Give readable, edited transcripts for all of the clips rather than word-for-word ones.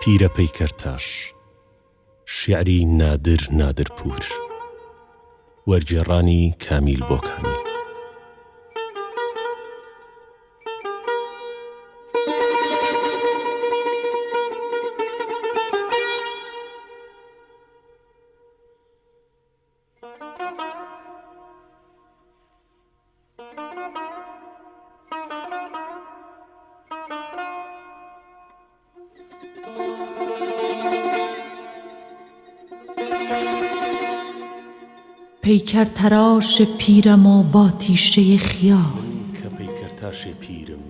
پیرە پەیکەرتاش، شیعری نادرپور، وەرگێڕانی کامیل بۆکانی. پیکر تراش پیرم و با تیشه خیال، من کە پەیکەرتاشێ پیرم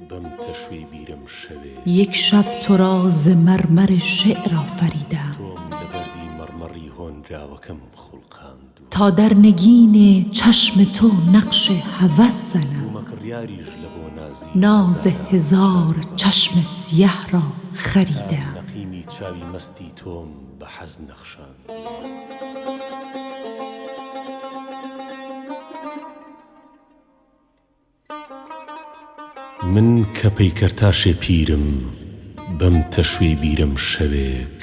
بەم تەشوی بیرم شەوێ. یک شب تو را ز مرمر شعر آفریدم، تۆم لە بەردی مەرمەڕی هۆنراوەکەم خوڵقاند و تا در نگین چشم تو نقش هوس زنم. بوومەکڕیاریش لە بۆ نازی ناز هزار چشم سیه را خریدم. نەقیمی چاوی مەستی تۆم بە حەز نەخشاند. من کە پەیکەرتاشێ پیرم بەم تەشوێ بیرم شەوێک،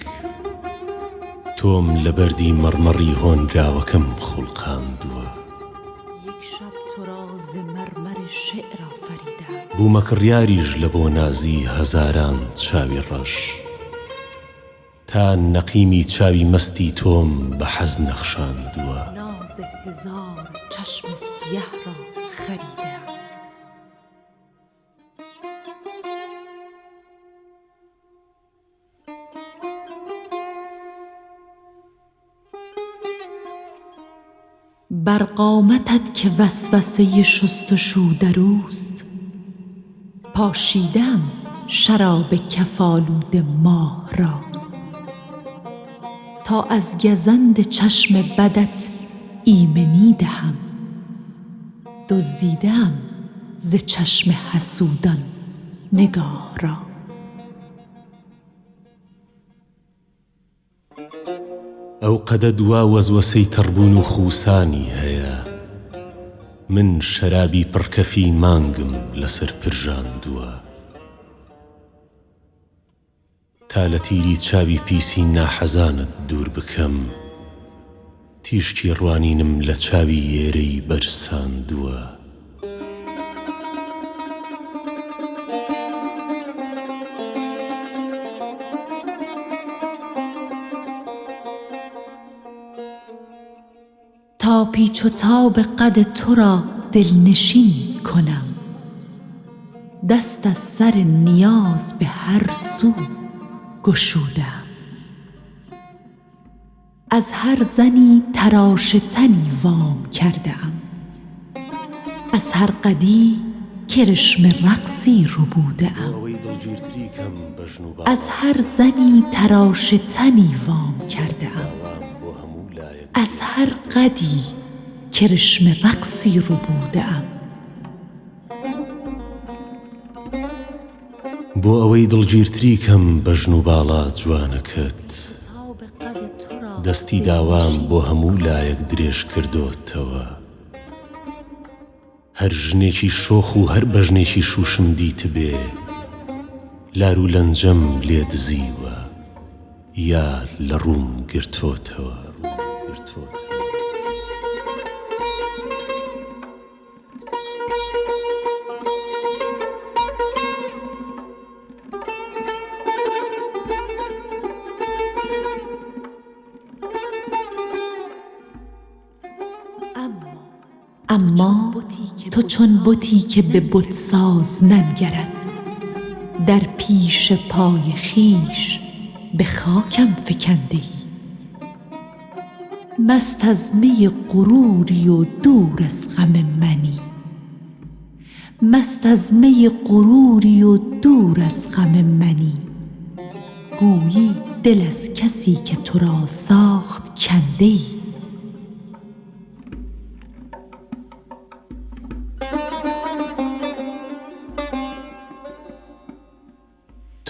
تۆم لە بەردی مەرمەڕی هۆنراوەکەم خوڵقاندووە. یک شب تو را ز مرمر شعر آفریدم، بوومەکڕیاریش لە بۆ نازی هەزاران چاوی ڕەش، تا نەقیمی چاوی مەستی تۆم بە حەز نەخشاندووە. ناز هزار چشم سیه را خریدم. بر قامتت که وسوسه شست و شو در اوست، پاشیدم شراب کفالود ماه را. تا از گزند چشم بدت ایمنی دهم، دزدیدم ز چشم حسودان نگاه را. ئەو قەدە دوا وەزوەسەی تەڕبوون و خوسانی هەیە، من شەرابی پڕکەفی مانگم لەسەر پرژاندووە. تا لە تیری چاوی پیسی ناحەزانت دوور بکەم، تیشکی ڕوانینم لە چاوی ئێرەی بەرساندووە. تا پیچ و تاب قد تو را دلنشین کنم، دست از سر نیاز به هر سو گشودم. از هر زنی تراش تنی وام کردم، از هر قدی کرشم رقصی ربودم. از هر زنی تراش تنی وام کردم، از هر قدی کرشم رقصی ربودم. بۆ ئەوەی دڵگیرتری کەم بە ژن و باڵا جوانەکەت، دەستی داوام بۆ هەموو لایەک درێژ کردۆتەوە. هەر ژنێکی شۆخ و هەر بەژنێکی شوشم دیت بێ، لار و لەنجەم لێ دزیوە یا لە ڕووم گرتۆتەوە. اما تو چون بتی که به بتساز ننگرد، در پیش پای خویش به خاکم فکنده‌ای. مست از می غروری و دور از غم منی، مست از می غروری و دور از غم منی. گویی دل از کسی که تو را ساخت کنده‌ای.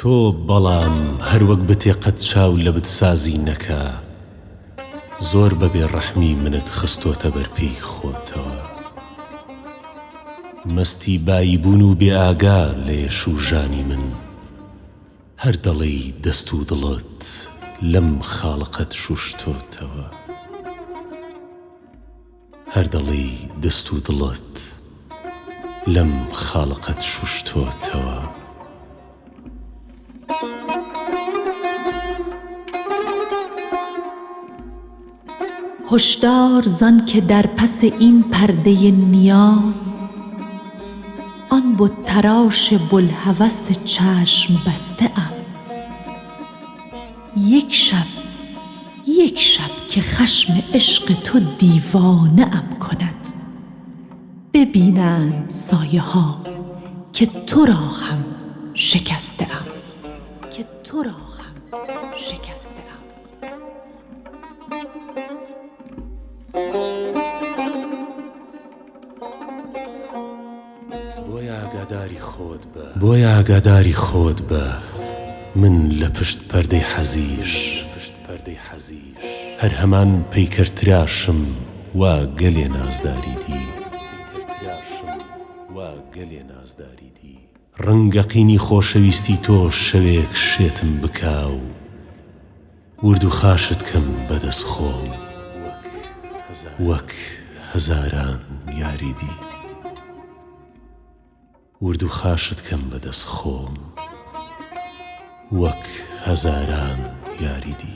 تۆ بەڵام هەر وەک بتێ قەت چاو لە بتسازی نەکا، زۆر بەبێ ڕەحمی منت خستۆتە بەرپێی خۆتەوە. مەستی باییبوون و بێ ئاگا لە یەش و ژانی من، هەر دەڵێی دەست و دڵت لەم خاڵقەت شوشتۆتەوە هەر دەڵێی دەست و دڵت لەم خاڵقەت شوشتۆتەوە هشدار زان که در پس این پرده نیاز آن بت تراش بوالهوس چشم بسته ام یک شب که خشم عشق تو دیوانه ام کند ببینند سایه ها که تو را هم شکسته ام بۆیە ئاگاداری خۆت بە من لە پشت پەردەی حەزیر هەر هەمان پەیکەرتراشم وا گەلێ نازداری دی ڕەنگە قینی خۆشەویستی تۆ شەوێک شێتم بکاو ورد و خاشت کەم بەدەست خۆم وەک هەزاران یاری دی ورد و خاشت کەم بەدەست خۆم وەک هەزاران یاری دی